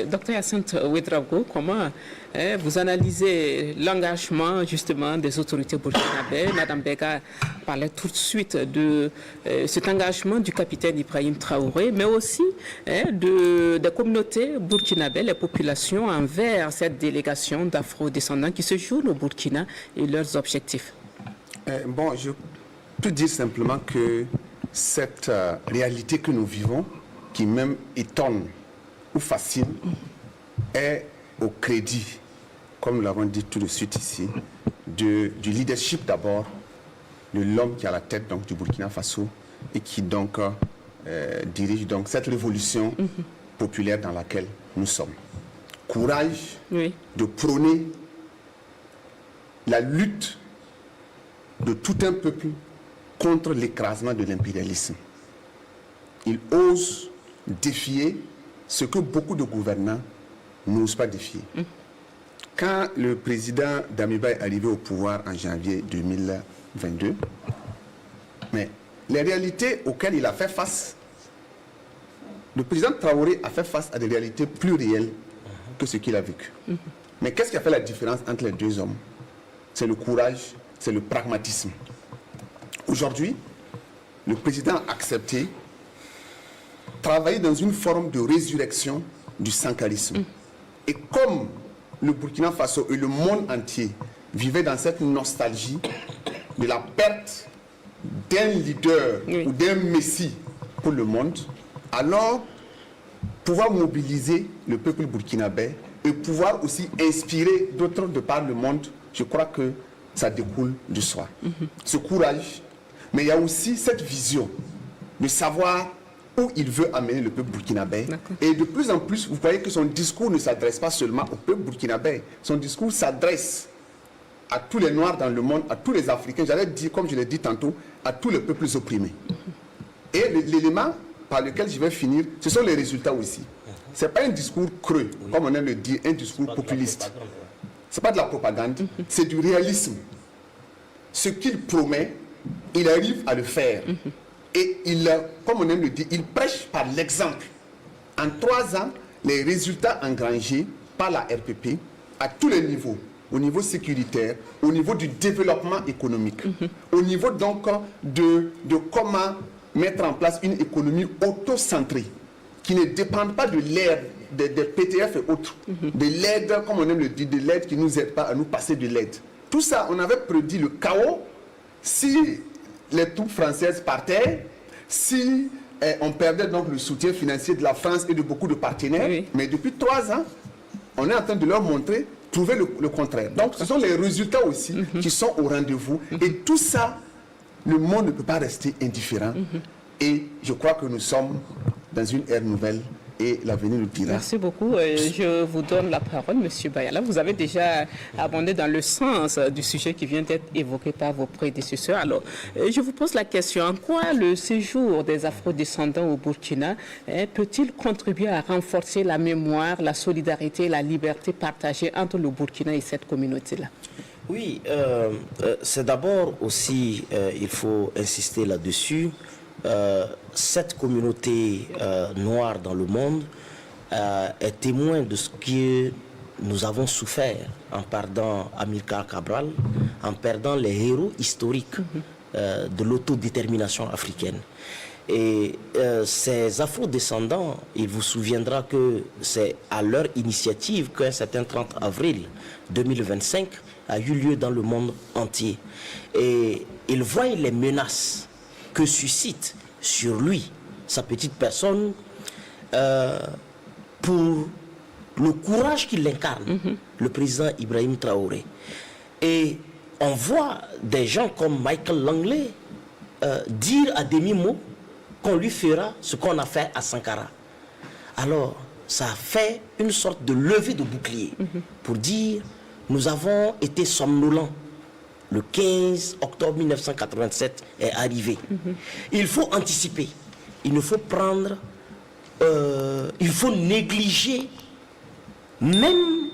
Dr Hyacinthe Ouedraogo, comment vous analysez l'engagement justement des autorités burkinabées? Madame Bega parlait tout de suite de cet engagement du capitaine Ibrahim Traoré, mais aussi des communautés burkinabées, les populations envers cette délégation d'afro-descendants qui se jouent au Burkina et leurs objectifs. Bon, je peux dire simplement que cette réalité que nous vivons, qui même étonne ou fascine, est au crédit, comme nous l'avons dit tout de suite ici, du leadership d'abord, de l'homme qui est à la tête donc, du Burkina Faso et qui donc dirige donc, cette révolution populaire dans laquelle nous sommes. Courage de prôner la lutte de tout un peuple contre l'écrasement de l'impérialisme. Il ose défier ce que beaucoup de gouvernants n'osent pas défier. Quand le président Damiba est arrivé au pouvoir en janvier 2022, mais les réalités auxquelles il a fait face, le président Traoré a fait face à des réalités plus réelles que ce qu'il a vécu. Mais qu'est-ce qui a fait la différence entre les deux hommes? C'est le courage, c'est le pragmatisme. Aujourd'hui, le président a accepté travailler dans une forme de résurrection du sankarisme. Et comme le Burkina Faso et le monde entier vivaient dans cette nostalgie de la perte d'un leader ou d'un messie pour le monde, alors pouvoir mobiliser le peuple burkinabé et pouvoir aussi inspirer d'autres de par le monde, je crois que ça découle du soir. Ce courage, mais il y a aussi cette vision de savoir où il veut amener le peuple burkinabé. Et de plus en plus, vous voyez que son discours ne s'adresse pas seulement au peuple burkinabé. Son discours s'adresse à tous les Noirs dans le monde, à tous les Africains, j'allais dire, comme je l'ai dit tantôt, à tous les peuples opprimés. Et l'élément par lequel je vais finir, ce sont les résultats aussi. Ce n'est pas un discours creux, comme on aime le dire, un discours populiste. Ce n'est pas de la propagande, c'est du réalisme. Ce qu'il promet, il arrive à le faire. Et il, comme on aime le dire, il prêche par l'exemple. En 3 ans, les résultats engrangés par la RPP à tous les niveaux, au niveau sécuritaire, au niveau du développement économique, au niveau donc de comment mettre en place une économie auto-centrée, qui ne dépend pas de l'aide, des PTF et autres, de l'aide, comme on aime le dire, de l'aide qui ne nous aide pas à nous passer de l'aide. Tout ça, on avait prédit le chaos si les troupes françaises partaient, si on perdait donc le soutien financier de la France et de beaucoup de partenaires. Mais depuis 3 ans, on est en train de leur montrer, trouver le contraire. Donc ce sont les résultats aussi qui sont au rendez-vous. Et tout ça, le monde ne peut pas rester indifférent. Et je crois que nous sommes dans une ère nouvelle. Et l'avenir nous dira. Merci beaucoup. Je vous donne la parole, M. Bayala. Vous avez déjà abondé dans le sens du sujet qui vient d'être évoqué par vos prédécesseurs. Alors, je vous pose la question, en quoi le séjour des afro-descendants au Burkina peut-il contribuer à renforcer la mémoire, la solidarité et la liberté partagée entre le Burkina et cette communauté-là? Oui, c'est d'abord aussi, il faut insister là-dessus, cette communauté noire dans le monde est témoin de ce que nous avons souffert en perdant Amilcar Cabral, en perdant les héros historiques de l'autodétermination africaine. Et ces afro-descendants, il vous souviendra que c'est à leur initiative qu'un certain 30 avril 2025 a eu lieu dans le monde entier. Et ils voient les menaces que suscite sur lui, sa petite personne, pour le courage qu'il incarne, le président Ibrahim Traoré. Et on voit des gens comme Michael Langley dire à demi-mot qu'on lui fera ce qu'on a fait à Sankara. Alors, ça a fait une sorte de levée de bouclier pour dire, nous avons été somnolents. Le 15 octobre 1987 est arrivé. Il faut anticiper. Il ne faut prendre... il faut négliger même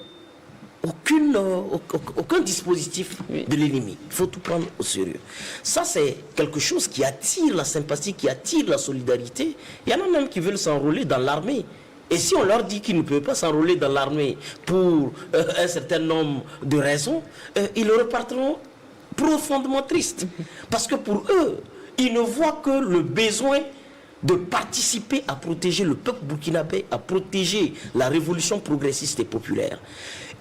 aucun dispositif de l'ennemi. Il faut tout prendre au sérieux. Ça, c'est quelque chose qui attire la sympathie, qui attire la solidarité. Il y en a même qui veulent s'enrôler dans l'armée Et si on leur dit qu'ils ne peuvent pas s'enrôler dans l'armée pour un certain nombre de raisons, ils repartiront profondément tristes. Parce que pour eux, ils ne voient que le besoin de participer à protéger le peuple burkinabé, à protéger la révolution progressiste et populaire.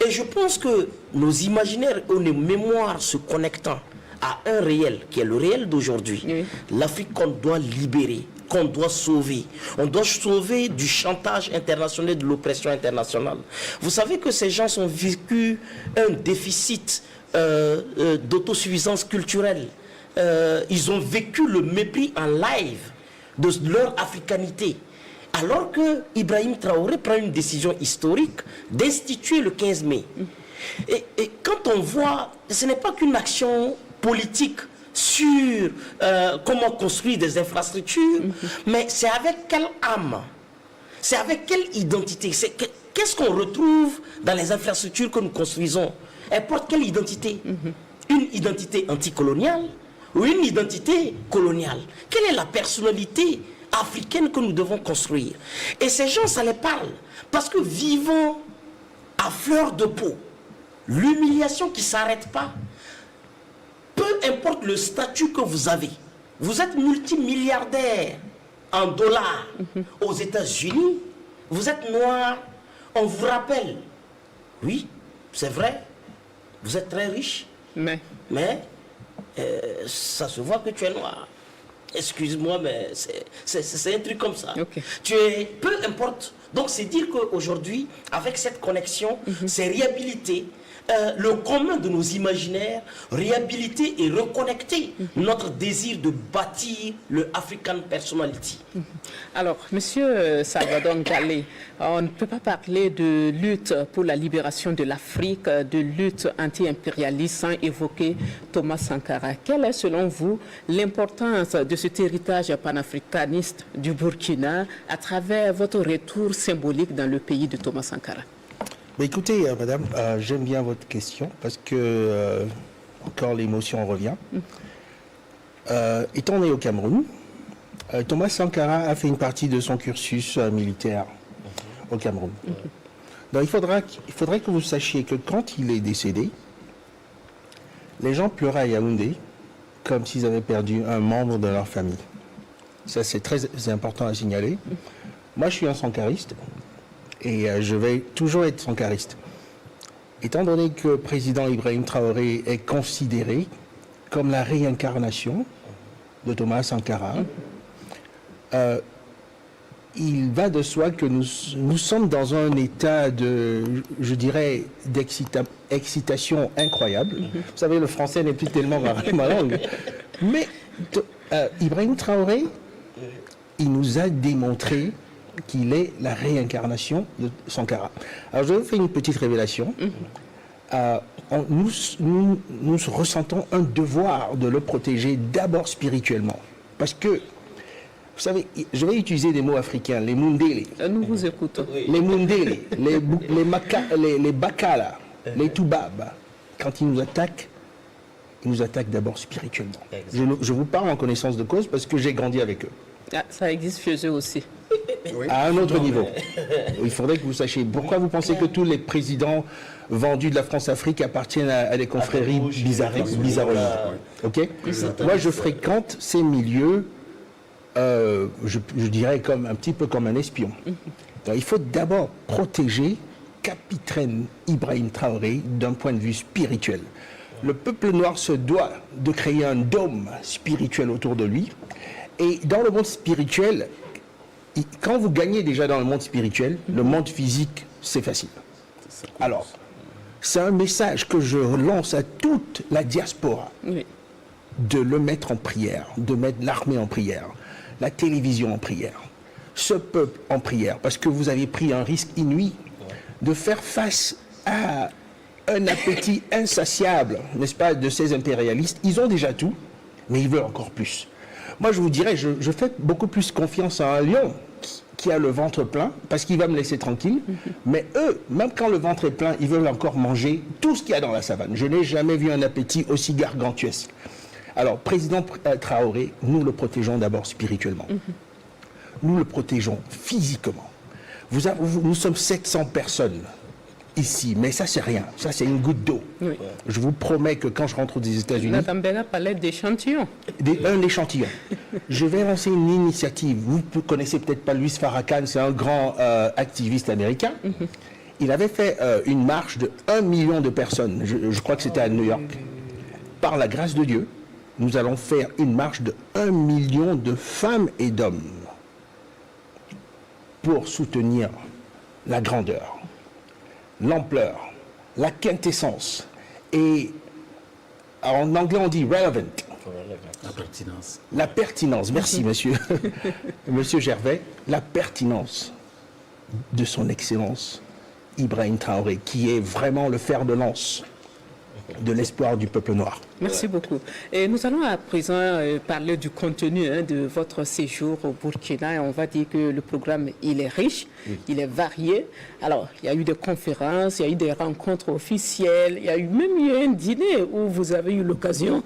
Et je pense que nos imaginaires et nos mémoires se connectant à un réel, qui est le réel d'aujourd'hui, oui. L'Afrique qu'on doit libérer, qu'on doit sauver. On doit sauver du chantage international, de l'oppression internationale. Vous savez que ces gens ont vécu un déficit d'autosuffisance culturelle. Ils ont vécu le mépris en live de leur africanité. Alors que Ibrahim Traoré prend une décision historique d'instituer le 15 mai. Et quand on voit, ce n'est pas qu'une action politique sur comment construire des infrastructures, mais c'est avec quelle âme, c'est avec quelle identité, qu'est-ce qu'on retrouve dans les infrastructures que nous construisons? Elles portent quelle identité? Une identité anticoloniale ou une identité coloniale? Quelle est la personnalité africaine que nous devons construire? Et ces gens, ça les parle, parce que vivant à fleur de peau, l'humiliation qui ne s'arrête pas, peu importe le statut que vous avez, vous êtes multimilliardaire en dollars aux États-Unis, vous êtes noir, on vous rappelle, oui, c'est vrai, vous êtes très riche, mais ça se voit que tu es noir. Excuse-moi, mais c'est un truc comme ça. Okay. Tu es, peu importe. Donc c'est dire qu'aujourd'hui, avec cette connexion, c'est réhabiliter le commun de nos imaginaires, réhabiliter et reconnecter notre désir de bâtir le African Personality. Alors, Monsieur Salvador Ngalé, on ne peut pas parler de lutte pour la libération de l'Afrique, de lutte anti-impérialiste sans évoquer Thomas Sankara. Quelle est, selon vous, l'importance de cet héritage panafricaniste du Burkina à travers votre retour symbolique dans le pays de Thomas Sankara? Écoutez, madame, j'aime bien votre question parce que, encore l'émotion revient. Étant né au Cameroun, Thomas Sankara a fait une partie de son cursus militaire au Cameroun. Donc il faudrait que vous sachiez que quand il est décédé, les gens pleuraient à Yaoundé comme s'ils avaient perdu un membre de leur famille. Ça, c'est très important à signaler. Moi, je suis un sankariste. Et je vais toujours être sankariste. Étant donné que le président Ibrahim Traoré est considéré comme la réincarnation de Thomas Sankara, il va de soi que nous sommes dans un état de, je dirais, d'excitation incroyable. Vous savez, le français n'est plus tellement ma langue. Mais Ibrahim Traoré, il nous a démontré qu'il est la réincarnation de Sankara. Alors je vais vous faire une petite révélation. Nous ressentons un devoir de le protéger d'abord spirituellement. Parce que, vous savez, je vais utiliser des mots africains, les Mundele. Nous vous écoutons. Les Mundele, les Bakala, les Toubab. Quand ils nous attaquent d'abord spirituellement. Je vous parle en connaissance de cause parce que j'ai grandi avec eux. Ah, ça existe chez eux aussi. Oui. À un autre niveau. Il faudrait que vous sachiez. Pourquoi vous pensez que tous les présidents vendus de la France-Afrique appartiennent à des confréries bizarroïdes? Ok. Moi, je fréquente ces milieux, je dirais un petit peu comme un espion. Donc, il faut d'abord protéger Capitaine Ibrahim Traoré d'un point de vue spirituel. Le peuple noir se doit de créer un dôme spirituel autour de lui. Et dans le monde spirituel, quand vous gagnez déjà dans le monde spirituel, le monde physique, c'est facile. Alors, c'est un message que je lance à toute la diaspora, de le mettre en prière, de mettre l'armée en prière, la télévision en prière, ce peuple en prière, parce que vous avez pris un risque inouï de faire face à un appétit insatiable, n'est-ce pas, de ces impérialistes. Ils ont déjà tout, mais ils veulent encore plus. Moi, je vous dirais, je fais beaucoup plus confiance à un lion qui a le ventre plein, parce qu'il va me laisser tranquille. Mais eux, même quand le ventre est plein, ils veulent encore manger tout ce qu'il y a dans la savane. Je n'ai jamais vu un appétit aussi gargantuesque. Alors, président Traoré, nous le protégeons d'abord spirituellement. Nous le protégeons physiquement. Nous sommes 700 personnes ici, mais ça c'est rien, ça c'est une goutte d'eau. Oui. Je vous promets que quand je rentre des États-Unis, Nathan Bega parlait d'échantillons. un échantillon. Je vais lancer une initiative. Vous ne connaissez peut-être pas Louis Farrakhan, c'est un grand activiste américain. Il avait fait une marche de 1 million de personnes, je crois que c'était à New York. Par la grâce de Dieu, nous allons faire une marche de 1 million de femmes et d'hommes pour soutenir la grandeur, l'ampleur, la quintessence et en anglais on dit relevant. La pertinence. La pertinence, merci monsieur, monsieur Gervais, la pertinence de son excellence Ibrahim Traoré, qui est vraiment le fer de lance de l'espoir du peuple noir. Merci beaucoup. Et nous allons à présent parler du contenu de votre séjour au Burkina. Et on va dire que le programme, il est riche, il est varié. Alors, il y a eu des conférences, il y a eu des rencontres officielles, il y a eu même un dîner où vous avez eu l'occasion